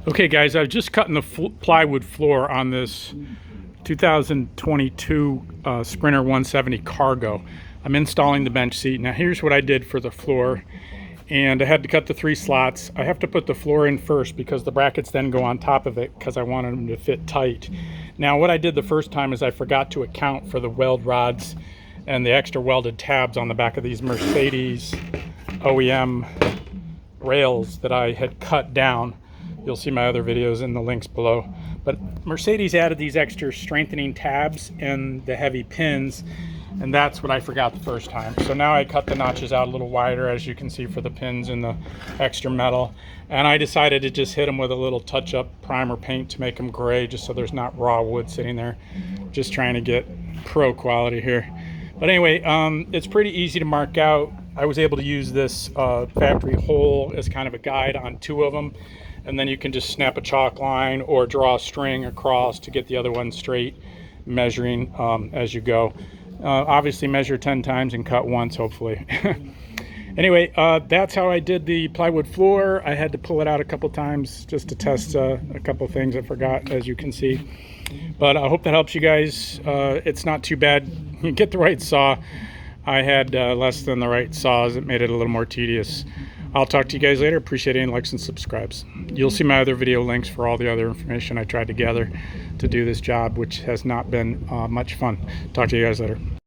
Okay guys, I've just cutting the plywood floor on this 2022 Sprinter 170 Cargo. I'm installing the bench seat. Now here's what I did for the floor, and I had to cut the 3 slots. I have to put the floor in first because the brackets then go on top of it because I wanted them to fit tight. Now what I did the first time is I forgot to account for the weld rods and the extra welded tabs on the back of these Mercedes OEM rails that I had cut down. You'll see my other videos in the links below. But Mercedes added these extra strengthening tabs and the heavy pins, and that's what I forgot the first time. So now I cut the notches out a little wider, as you can see, for the pins and the extra metal. And I decided to just hit them with a little touch-up primer paint to make them gray, just so there's not raw wood sitting there. Just trying to get pro quality here. But anyway, it's pretty easy to mark out. I was able to use this factory hole as kind of a guide on 2 of them. And then you can just snap a chalk line or draw a string across to get the other one straight, measuring as you go. Obviously measure 10 times and cut once, hopefully. Anyway, that's how I did the plywood floor. I had to pull it out a couple times just to test a couple things I forgot, as you can see. But I hope that helps you guys. It's not too bad. You get the right saw. I had less than the right saws. It made it a little more tedious. I'll talk to you guys later. Appreciate any likes and subscribes. You'll see my other video links for all the other information I tried to gather to do this job, which has not been much fun. Talk to you guys later.